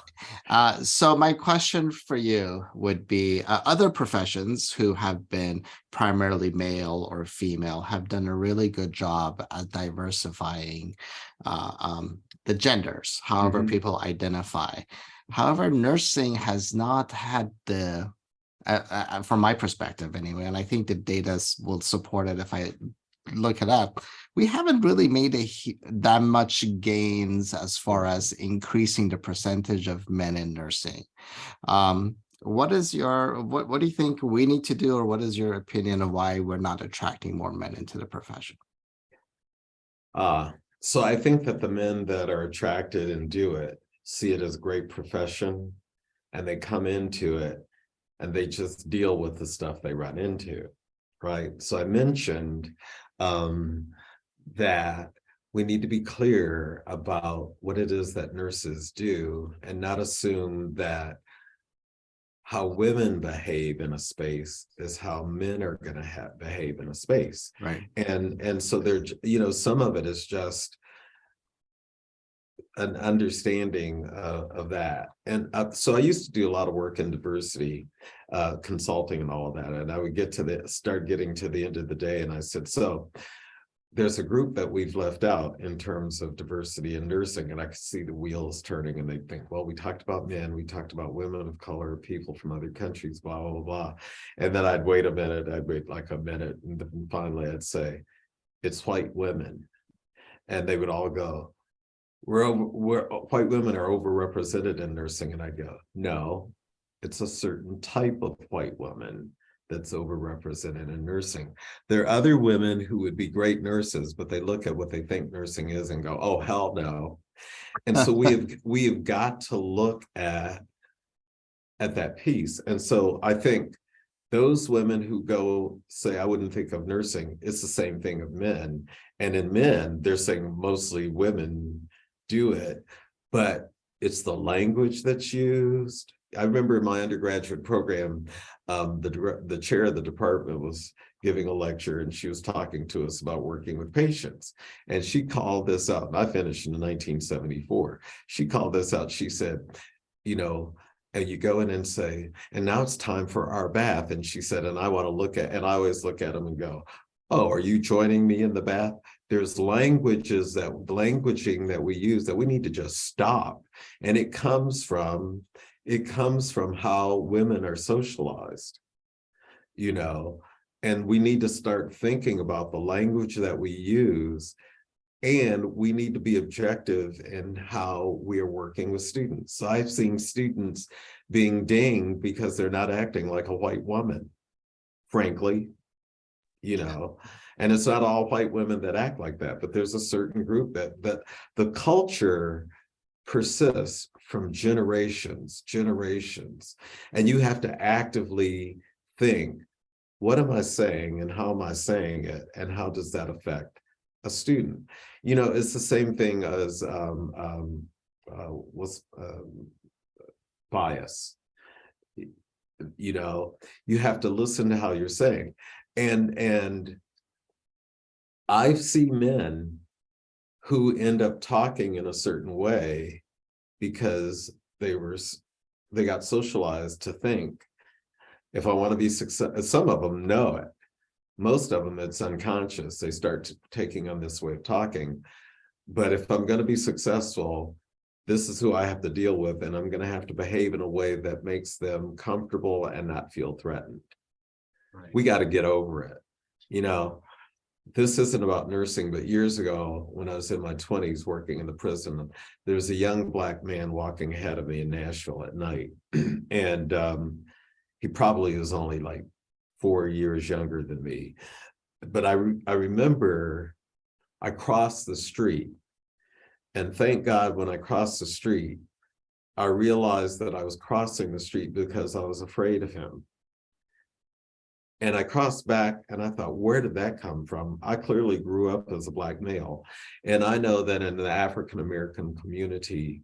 S1: And so my question for you would be, other professions who have been primarily male or female have done a really good job at diversifying the genders, however people identify. However, nursing has not had the, from my perspective anyway, and I think the data will support it if I look it up, we haven't really made that much gains as far as increasing the percentage of men in nursing. What is what do you think we need to do, or what is your opinion of why we're not attracting more men into the profession?
S2: So I think that the men that are attracted and do it see it as a great profession, and they come into it and they just deal with the stuff they run into, right? So I mentioned that we need to be clear about what it is that nurses do, and not assume that how women behave in a space is how men are going to behave in a space.
S1: Right.
S2: And so there, some of it is just an understanding of that. And so I used to do a lot of work in diversity consulting and all of that. And I would start getting to the end of the day, and I said, so there's a group that we've left out in terms of diversity in nursing. And I could see the wheels turning, and they think, well, we talked about men, we talked about women of color, people from other countries, blah, blah, blah. And then I'd wait like a minute, and then finally I'd say, it's white women. And they would all go, white women are overrepresented in nursing. And I go, no, it's a certain type of white woman that's overrepresented in nursing. There are other women who would be great nurses, but they look at what they think nursing is and go, oh, hell no. And so we have got to look at that piece. And so I think those women who go say, I wouldn't think of nursing, it's the same thing of men. And in men, they're saying mostly women do it, but it's the language that's used. I remember in my undergraduate program, the chair of the department was giving a lecture, and she was talking to us about working with patients. And she called this out, and I finished in 1974. She called this out. She said, you know, and you go in and say, and now it's time for our bath. And she said, and I want to look at, and I always look at them and go, oh, are you joining me in the bath? There's languaging that we use that we need to just stop. And it comes from how women are socialized, you know, and we need to start thinking about the language that we use. And we need to be objective in how we are working with students. So I've seen students being dinged because they're not acting like a white woman, frankly, you know, and it's not all white women that act like that, but there's a certain group that the culture persists from generations, and you have to actively think, what am I saying and how am I saying it? And how does that affect a student? You know, it's the same thing as bias. You know, you have to listen to how you're saying. And I see men who end up talking in a certain way because they got socialized to think, if I want to be successful, some of them know it. Most of them, it's unconscious. They start taking on this way of talking. But if I'm going to be successful, this is who I have to deal with, and I'm going to have to behave in a way that makes them comfortable and not feel threatened. Right. We got to get over it. You know, this isn't about nursing, but years ago, when I was in my 20s working in the prison, there was a young Black man walking ahead of me in Nashville at night. And he probably was only like 4 years younger than me. But I remember I crossed the street, and thank God when I crossed the street, I realized that I was crossing the street because I was afraid of him. And I crossed back and I thought, where did that come from? I clearly grew up as a Black male. And I know that in the African-American community,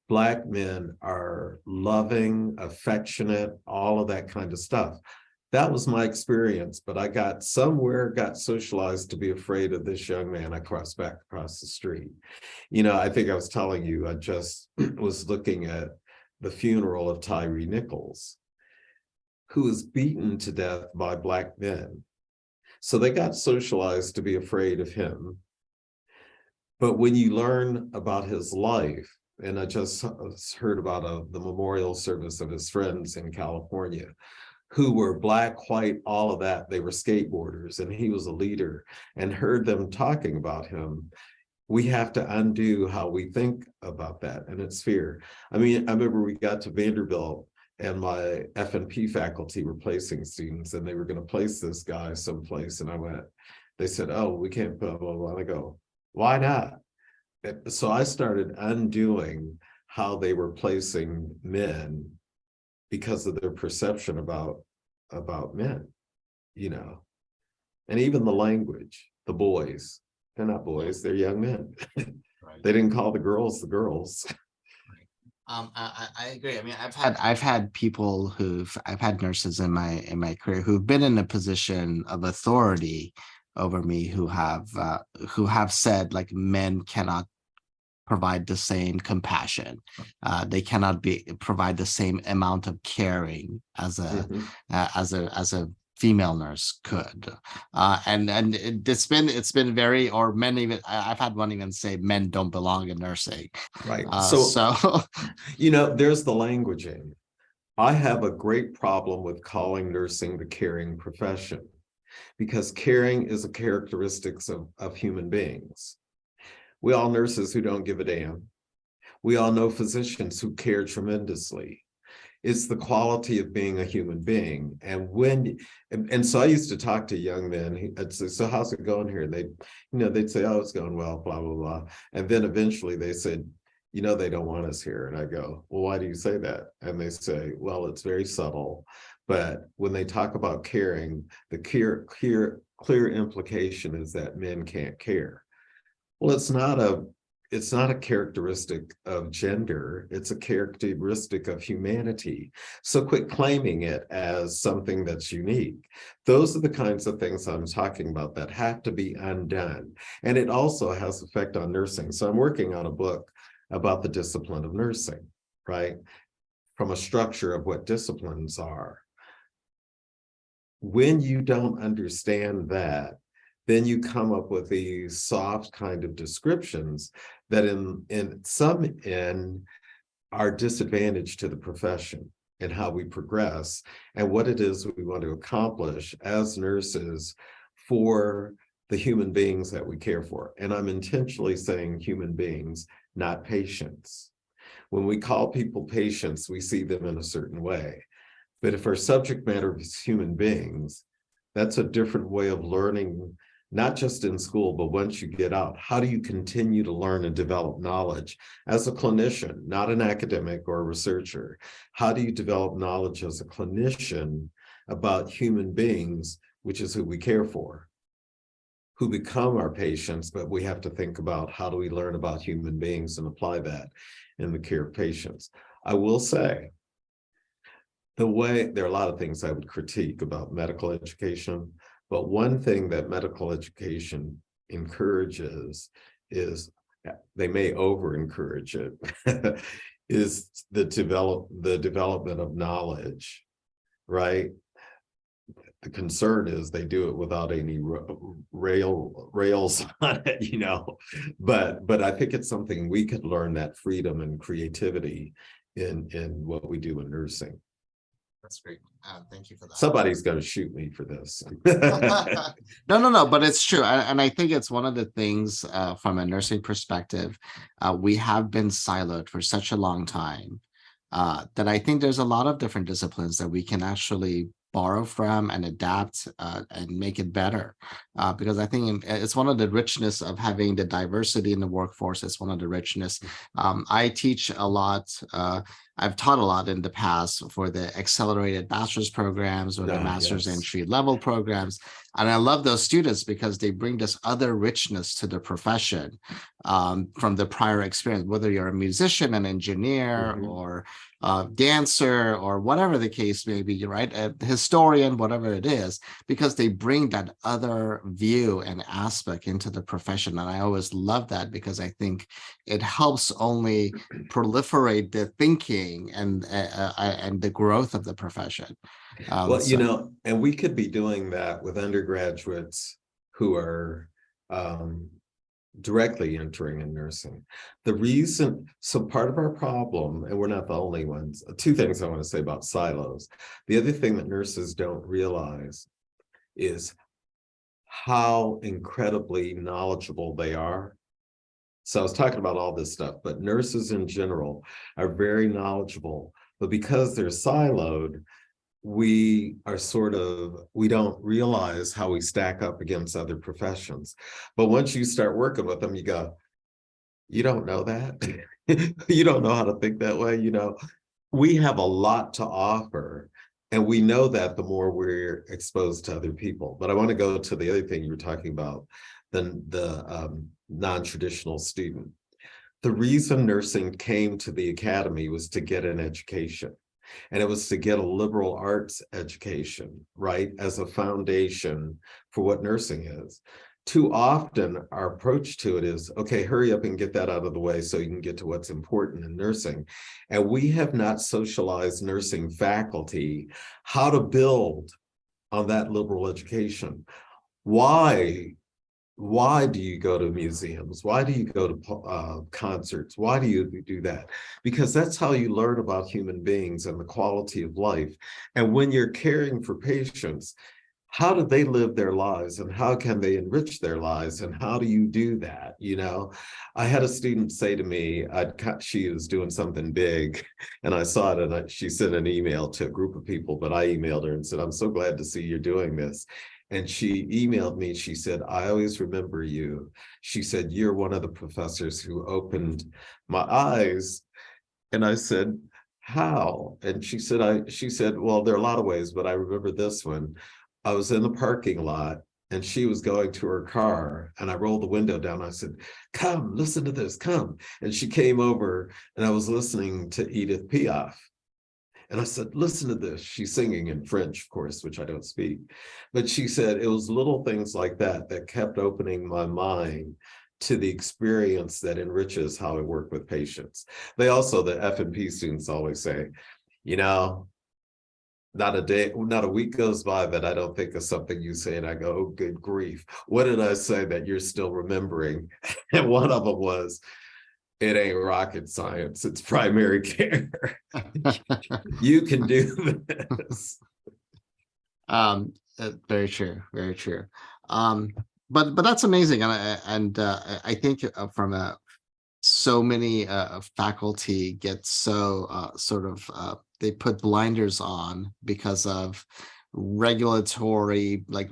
S2: Black men are loving, affectionate, all of that kind of stuff. That was my experience, but I got socialized to be afraid of this young man. I crossed back across the street. You know, I think I was telling you, I just was looking at the funeral of Tyree Nichols, who was beaten to death by Black men. So they got socialized to be afraid of him. But when you learn about his life, and I just heard about the memorial service of his friends in California, who were Black, white, all of that. They were skateboarders, and he was a leader, and heard them talking about him. We have to undo how we think about that, and it's fear. I mean, I remember we got to Vanderbilt, and my FNP faculty were placing students, and they were going to place this guy someplace, and they said, oh, we can't, blah, blah, blah. I go, why not? So I started undoing how they were placing men because of their perception about men, you know, and even the language, the boys, they're not boys, they're young men. Right. They didn't call the girls.
S1: I agree. I mean, I've had people I've had nurses in my career who've been in a position of authority over me who have said, like, men cannot provide the same compassion. They cannot provide the same amount of caring as a female nurse could. And it's been very, or men even, I've had one even say men don't belong in nursing.
S2: Right. So you know, there's the languaging. I have a great problem with calling nursing the caring profession, because caring is a characteristics of human beings. We all nurses who don't give a damn. We all know physicians who care tremendously. It's the quality of being a human being. And so I used to talk to young men. I'd say, so how's it going here? And they'd say, oh, it's going well, blah, blah, blah. And then eventually they said, you know, they don't want us here. And I go, well, why do you say that? And they say, well, it's very subtle, But when they talk about caring, the clear implication is that men can't care. Well, it's not a characteristic of gender, it's a characteristic of humanity. So quit claiming it as something that's unique. Those are the kinds of things I'm talking about that have to be undone. And it also has effect on nursing. So I'm working on a book about the discipline of nursing, right? From a structure of what disciplines are. When you don't understand that, then you come up with these soft kind of descriptions that in some are disadvantage to the profession and how we progress and what it is we want to accomplish as nurses for the human beings that we care for. And I'm intentionally saying human beings, not patients. When we call people patients, we see them in a certain way. But if our subject matter is human beings, that's a different way of learning, not just in school, but once you get out. How do you continue to learn and develop knowledge as a clinician, not an academic or a researcher? How do you develop knowledge as a clinician about human beings, which is who we care for, who become our patients, but we have to think about how do we learn about human beings and apply that in the care of patients. I will say, there are a lot of things I would critique about medical education, but one thing that medical education encourages is, they may over-encourage it, is the development of knowledge, right? The concern is they do it without any rails on it, you know. But I think it's something we could learn, that freedom and creativity in what we do in nursing.
S1: That's great. Thank you for that.
S2: Somebody's going to shoot me for this.
S1: No, but it's true. And I think it's one of the things from a nursing perspective, we have been siloed for such a long time that I think there's a lot of different disciplines that we can actually borrow from and adapt and make it better. Because I think it's one of the richness of having the diversity in the workforce. It's one of the richness. I teach a lot. I've taught a lot in the past for the accelerated bachelor's programs or the master's entry level programs. And I love those students because they bring this other richness to the profession from the prior experience, whether you're a musician, an engineer, or dancer, or whatever the case may be, right? A historian, whatever it is, because they bring that other view and aspect into the profession. And I always love that because I think it helps only proliferate the thinking and the growth of the profession.
S2: Well, you know, and we could be doing that with undergraduates who are directly entering in nursing. The reason, so part of our problem, and we're not the only ones, two things I want to say about silos. The other thing that nurses don't realize is how incredibly knowledgeable they are. So I was talking about all this stuff, but nurses in general are very knowledgeable, but because they're siloed, we don't realize how we stack up against other professions. But once you start working with them, you go, you don't know that. You don't know how to think that way. You know, we have a lot to offer, and we know that the more we're exposed to other people. But I want to go to the other thing you were talking about, the non-traditional student. The reason nursing came to the academy was to get an education. And it was to get a liberal arts education, right, as a foundation for what nursing is. Too often, our approach to it is, okay, hurry up and get that out of the way so you can get to what's important in nursing. And we have not socialized nursing faculty how to build on that liberal education. Why do you go to museums? Why do you go to concerts? Why do you do that? Because that's how you learn about human beings and the quality of life. And when you're caring for patients, how do they live their lives and how can they enrich their lives? And how do you do that? You know, I had a student say to me, she was doing something big and I saw it, and she sent an email to a group of people, but I emailed her and said, I'm so glad to see you're doing this. And she emailed me, she said, I always remember you. She said, you're one of the professors who opened my eyes. And I said, how? And she said, well, there are a lot of ways, but I remember this one. I was in the parking lot and she was going to her car and I rolled the window down. I said, come, listen to this, come. And she came over and I was listening to Edith Piaf. And I said, listen to this. She's singing in French, of course, which I don't speak. But she said it was little things like that that kept opening my mind to the experience that enriches how I work with patients. They also, the FNP students always say, you know, not a week goes by that I don't think of something you say and I go, oh, good grief. What did I say that you're still remembering? And one of them was, it ain't rocket science, it's primary care. You can do this.
S1: Very true, very true. But that's amazing, and I think from so many faculty get so sort of they put blinders on because of regulatory like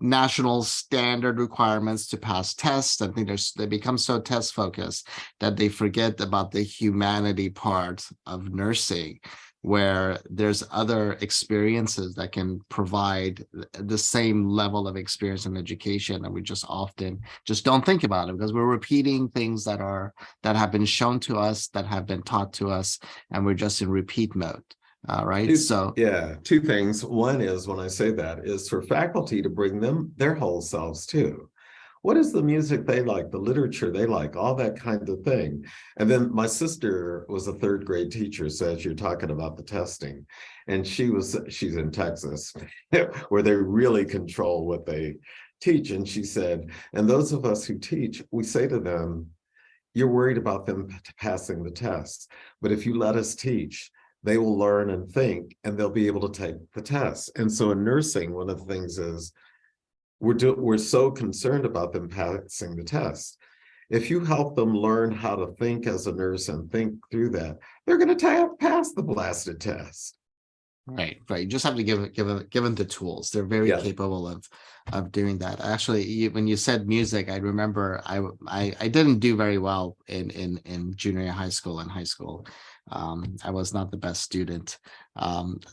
S1: national standard requirements to pass tests. I think they become so test focused that they forget about the humanity part of nursing, where there's other experiences that can provide the same level of experience and education, and we just often just don't think about it because we're repeating things that have been shown to us, that have been taught to us, and we're just in repeat mode. Right. So
S2: yeah, two things. One is, when I say that, is for faculty to bring them their whole selves too. What is the music they like, the literature they like, all that kind of thing. And then my sister was a third grade teacher, so as you're talking about the testing, and she's in Texas, where they really control what they teach. And she said, and those of us who teach, we say to them, you're worried about them passing the test, but if you let us teach, they will learn and think, and they'll be able to take the test. And so in nursing, one of the things is we're so concerned about them passing the test. If you help them learn how to think as a nurse and think through that, they're going to pass the blasted test.
S1: Right. You just have to give them the tools. They're very capable of doing that. Actually, when you said music, I remember I didn't do very well in junior high school and high school. I was not the best student.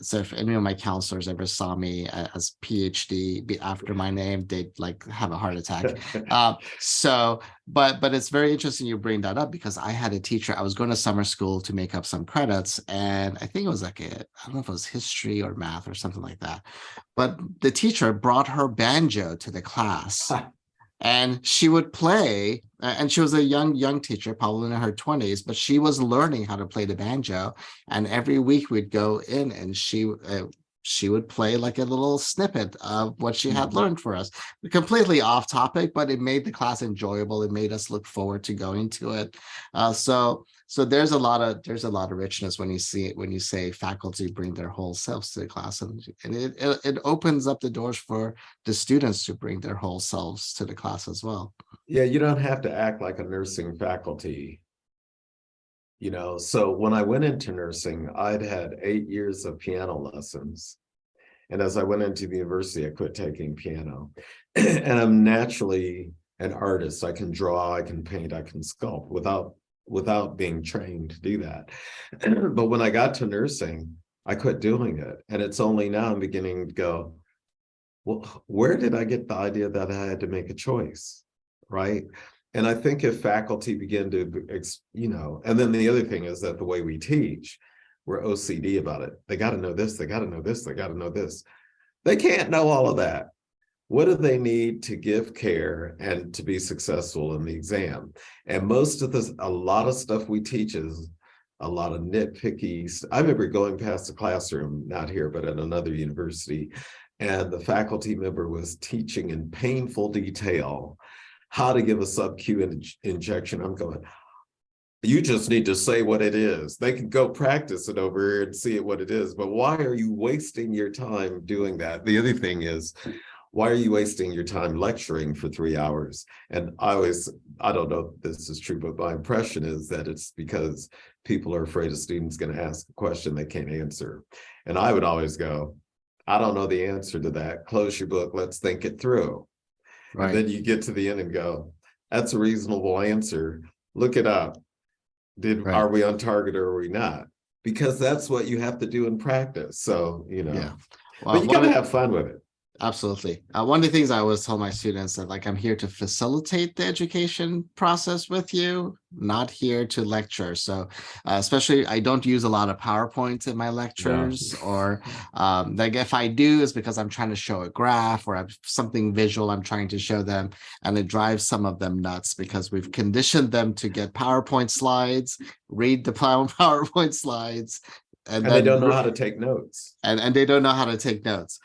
S1: So if any of my counselors ever saw me as PhD after my name, they'd like have a heart attack. But it's very interesting you bring that up, because I had a teacher. I was going to summer school to make up some credits, and I think it was like I don't know if it was history or math or something like that. But the teacher brought her banjo to the class. And she would play, and she was a young teacher, probably in her 20s, but she was learning how to play the banjo. And every week we'd go in and she would play like a little snippet of what she had learned for us. Completely off topic, but it made the class enjoyable. It made us look forward to going to it. So there's a lot of richness when you say faculty bring their whole selves to the class, and it opens up the doors for the students to bring their whole selves to the class as well.
S2: Yeah, you don't have to act like a nursing faculty. So when I went into nursing, I'd had 8 years of piano lessons. And as I went into the university, I quit taking piano. And I'm naturally an artist. I can draw, I can paint, I can sculpt without being trained to do that. But when I got to nursing, I quit doing it. And it's only now I'm beginning to go, well, where did I get the idea that I had to make a choice, right? And I think if faculty begin to, and then the other thing is that the way we teach, we're OCD about it. They got to know this, they got to know this, they got to know this. They can't know all of that. What do they need to give care and to be successful in the exam? And a lot of stuff we teach is a lot of nitpicky. I remember going past a classroom, not here, but at another university, and the faculty member was teaching in painful detail how to give a sub-Q injection. I'm going, you just need to say what it is. They can go practice it over here and see what it is, but why are you wasting your time doing that? The other thing is, why are you wasting your time lecturing for 3 hours? And I don't know if this is true, but my impression is that it's because people are afraid a student's going to ask a question they can't answer. And I would always go, I don't know the answer to that. Close your book. Let's think it through. Right. And then you get to the end and go, that's a reasonable answer. Look it up. Are we on target or are we not? because that's what you have to do in practice. So,
S1: Yeah.
S2: but
S1: Well,
S2: you got to have fun with it.
S1: absolutely. One of the things I always tell my students that like I'm here to facilitate the education process with you, not here to lecture. So especially I don't use a lot of PowerPoints in my
S2: No.
S1: lectures, or like if I do, it's because I'm trying to show a graph or something visual I'm trying to show them, and it drives some of them nuts because we've conditioned them to get PowerPoint slides, read the PowerPoint slides, and
S2: And they don't
S1: then
S2: know how to take notes.
S1: and they don't know how to take notes.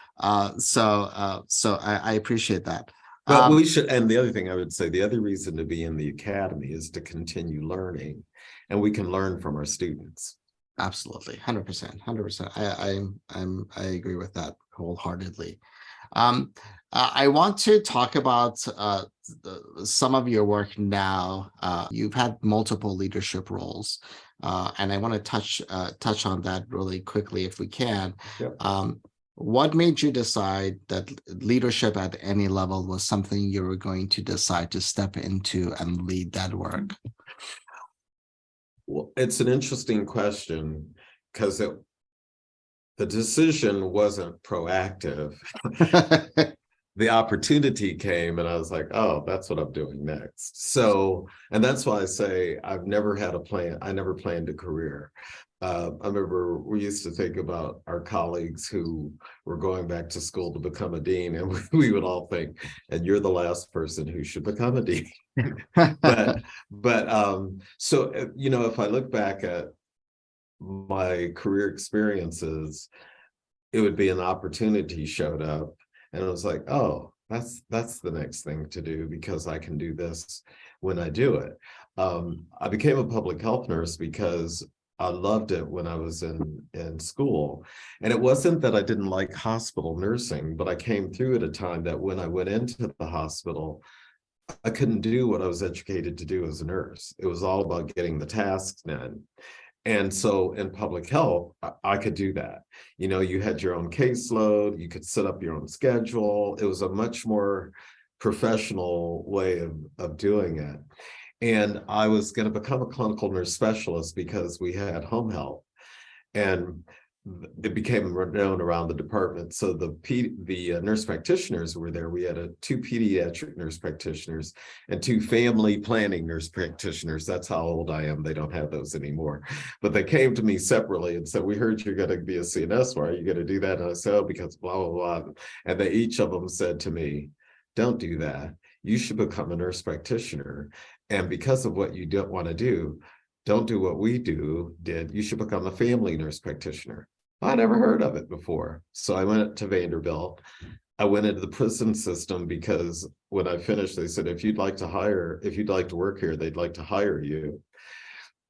S1: So I appreciate that.
S2: But we should, and the other thing I would say, the other reason to be in the academy is to continue learning, and we can learn from our students.
S1: Absolutely, 100%, 100%. I agree with that wholeheartedly. I want to talk about some of your work now. You've had multiple leadership roles, and I want to touch on that really quickly if we can.
S2: Yep.
S1: What made you decide that leadership at any level was something you were going to decide to step into and lead that work?
S2: Well, it's an interesting question because the decision wasn't proactive. The opportunity came and I was like, oh, that's what I'm doing next. So, and that's why I say I've never had a plan. I never planned a career. I remember we used to think about our colleagues who were going back to school to become a dean, and we would all think, and you're the last person who should become a dean. So, if I look back at my career experiences, it would be an opportunity showed up. And it was like, oh, that's the next thing to do because I can do this when I do it. I became a public health nurse because I loved it when I was in school. And it wasn't that I didn't like hospital nursing, but I came through at a time that when I went into the hospital, I couldn't do what I was educated to do as a nurse. It was all about getting the tasks done. And so in public health, I could do that. You had your own caseload, you could set up your own schedule. It was a much more professional way of doing it. And I was going to become a clinical nurse specialist because we had home health. And it became known around the department. So the nurse practitioners were there. We had two pediatric nurse practitioners and two family planning nurse practitioners. That's how old I am. They don't have those anymore. But they came to me separately and said, we heard you're going to be a CNS. Why are you going to do that? And I said, oh, because blah, blah, blah. And each of them said to me, don't do that. You should become a nurse practitioner. And because of what you don't want to do, don't do what we did. You should become a family nurse practitioner. I never heard of it before. So I went to Vanderbilt. I went into the prison system because when I finished, they said, if you'd like to work here, they'd like to hire you.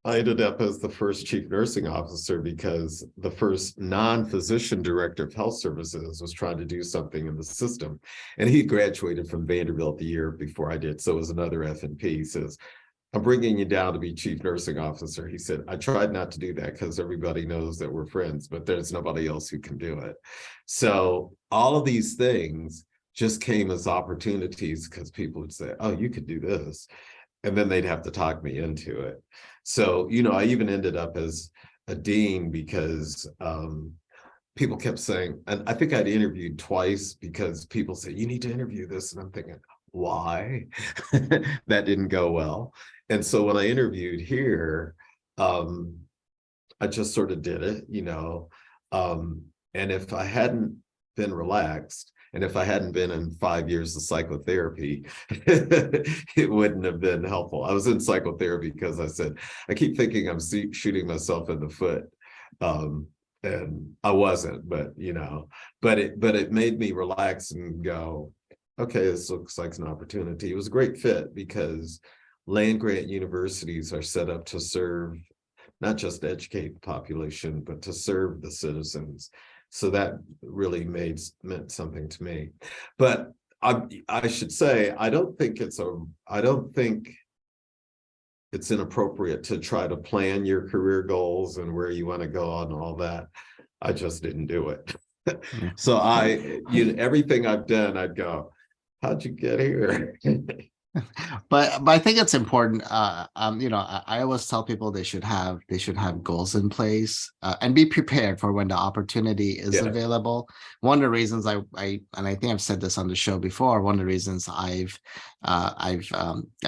S2: I ended up as the first chief nursing officer because the first non-physician director of health services was trying to do something in the system. And he graduated from Vanderbilt the year before I did. So it was another FNP. He says, I'm bringing you down to be chief nursing officer. He said, I tried not to do that because everybody knows that we're friends, but there's nobody else who can do it. So all of these things just came as opportunities because people would say, oh, you could do this. And then they'd have to talk me into it. So, I even ended up as a dean because people kept saying, and I think I'd interviewed twice because people say, you need to interview this. And I'm thinking, why? That didn't go well. And so when I interviewed here, I just sort of did it, and if I hadn't been relaxed, and if I hadn't been in 5 years of psychotherapy, it wouldn't have been helpful. I was in psychotherapy because I said, I keep thinking I'm shooting myself in the foot. And I wasn't, but it made me relax and go, okay, this looks like an opportunity. It was a great fit because land-grant universities are set up to serve, not just educate the population, but to serve the citizens. So that really meant something to me. But I should say, I don't think it's inappropriate to try to plan your career goals and where you want to go and all that. I just didn't do it. So everything I've done, I'd go, how'd you get here?
S1: But I think it's important. I always tell people they should have goals in place and be prepared for when the opportunity is
S2: Yeah.
S1: available. One of the reasons I think I've said this on the show before. One of the reasons I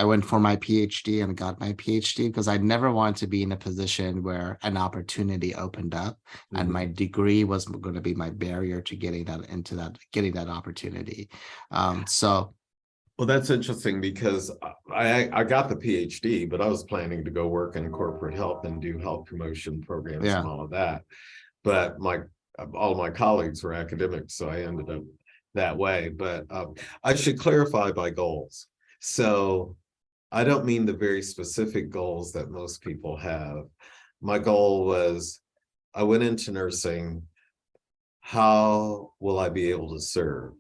S1: went for my PhD and got my PhD because I never wanted to be in a position where an opportunity opened up and
S2: Mhm.
S1: my degree was going to be my barrier to getting that opportunity. So.
S2: Well, that's interesting because I got the PhD, but I was planning to go work in corporate health and do health promotion programs and
S1: Yeah.
S2: all of that. But all of my colleagues were academics, so I ended up that way. But I should clarify my goals. So I don't mean the very specific goals that most people have. My goal was I went into nursing. How will I be able to serve?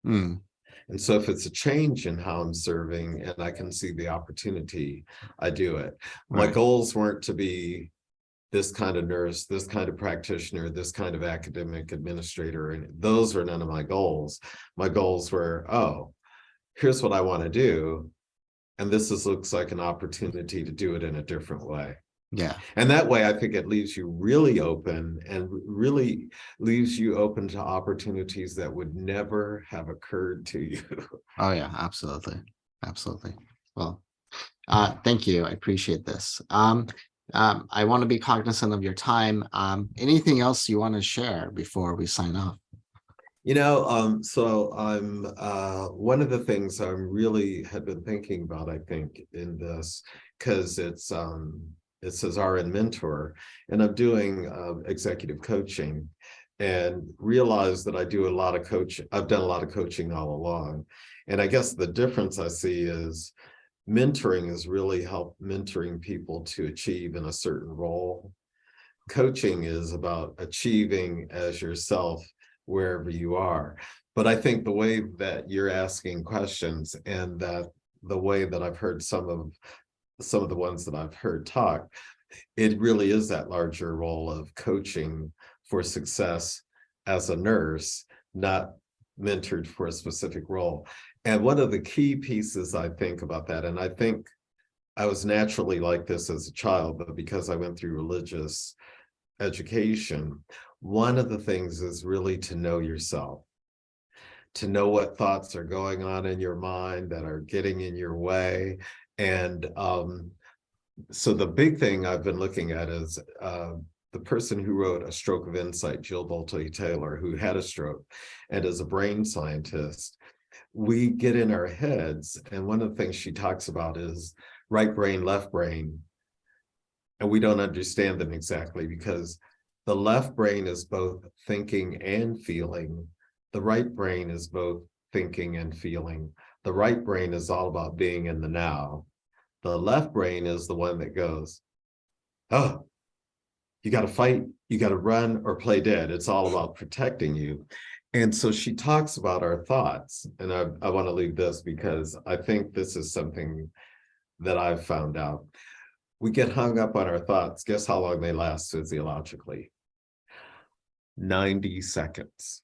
S1: Mm,
S2: And so if it's a change in how I'm serving and I can see the opportunity, I do it. My
S1: right.
S2: goals weren't to be this kind of nurse, this kind of practitioner, this kind of academic administrator, and those were none of my goals. My goals were, oh, here's what I want to do, and looks like an opportunity to do it in a different way.
S1: Yeah.
S2: And that way, I think it leaves you really open and really leaves you open to opportunities that would never have occurred to you.
S1: Oh yeah, absolutely. Absolutely. Well, thank you. I appreciate this. I want to be cognizant of your time. Anything else you want to share before we sign off?
S2: So I'm one of the things I'm really had been thinking about, I think, in this, because it says RN mentor, and I'm doing executive coaching and realize that I do a lot of coaching. I've done a lot of coaching all along. And I guess the difference I see is mentoring is really help mentoring people to achieve in a certain role. Coaching is about achieving as yourself wherever you are. But I think the way that you're asking questions and that the way that I've heard some of the ones that I've heard talk, it really is that larger role of coaching for success as a nurse, not mentored for a specific role. And one of the key pieces I think about that, and I think I was naturally like this as a child, but because I went through religious education, one of the things is really to know yourself, to know what thoughts are going on in your mind that are getting in your way. And so the big thing I've been looking at is the person who wrote A Stroke of Insight, Jill Bolte Taylor, who had a stroke and is a brain scientist. We get in our heads, and one of the things she talks about is right brain, left brain, and we don't understand them exactly because the left brain is both thinking and feeling. The right brain is both thinking and feeling. The right brain is all about being in the now. The left brain is the one that goes, oh, you got to fight, you got to run or play dead. It's all about protecting you. And so she talks about our thoughts. And I want to leave this because I think this is something that I've found out. We get hung up on our thoughts. Guess how long they last physiologically? 90 seconds.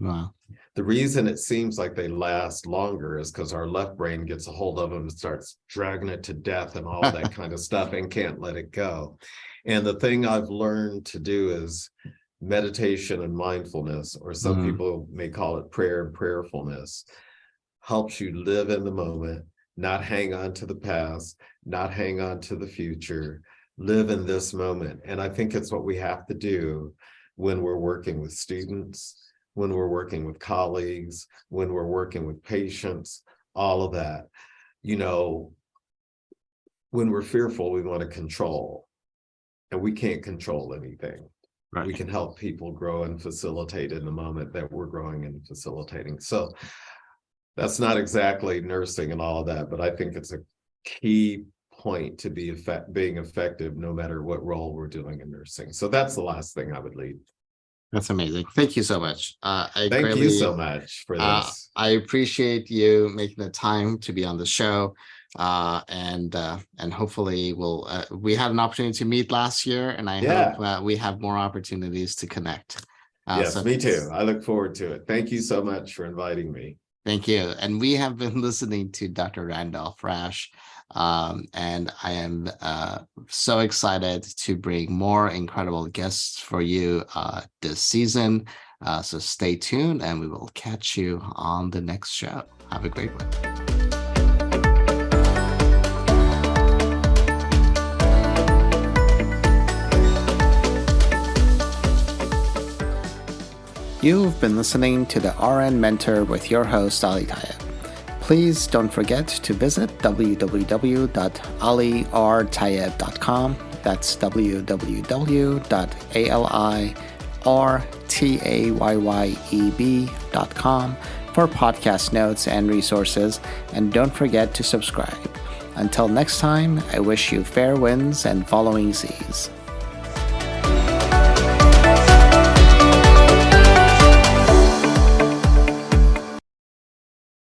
S1: Wow.
S2: The reason it seems like they last longer is because our left brain gets a hold of them and starts dragging it to death and all of that kind of stuff and can't let it go. And the thing I've learned to do is meditation and mindfulness, or some
S1: Mm,
S2: people may call it prayer and prayerfulness, helps you live in the moment, not hang on to the past, not hang on to the future, live in this moment. And I think it's what we have to do when we're working with students, when we're working with colleagues, when we're working with patients, all of that. You know, when we're fearful, we want to control, and we can't control anything. We
S1: right.
S2: can help people grow and facilitate in the moment that we're growing and facilitating. So that's not exactly nursing and all of that, but I think it's a key point to being effective no matter what role we're doing in nursing. So that's the last thing I would leave.
S1: That's amazing. Thank you so much.
S2: Thank you so much for this.
S1: I appreciate you making the time to be on the show. And hopefully we had an opportunity to meet last year, and I hope
S2: Yeah.
S1: we have more opportunities to connect.
S2: Yes,
S1: So
S2: me too. I look forward to it. Thank you so much for inviting me.
S1: Thank you. And we have been listening to Dr. Randolph Rasch. And I am so excited to bring more incredible guests for you this season. So stay tuned and we will catch you on the next show. Have a great one. You've been listening to the RN Mentor with your host, Ali Tayeb. Please don't forget to visit www.alirtayeb.com. That's www.alirtayeb.com for podcast notes and resources. And don't forget to subscribe. Until next time, I wish you fair winds and following seas.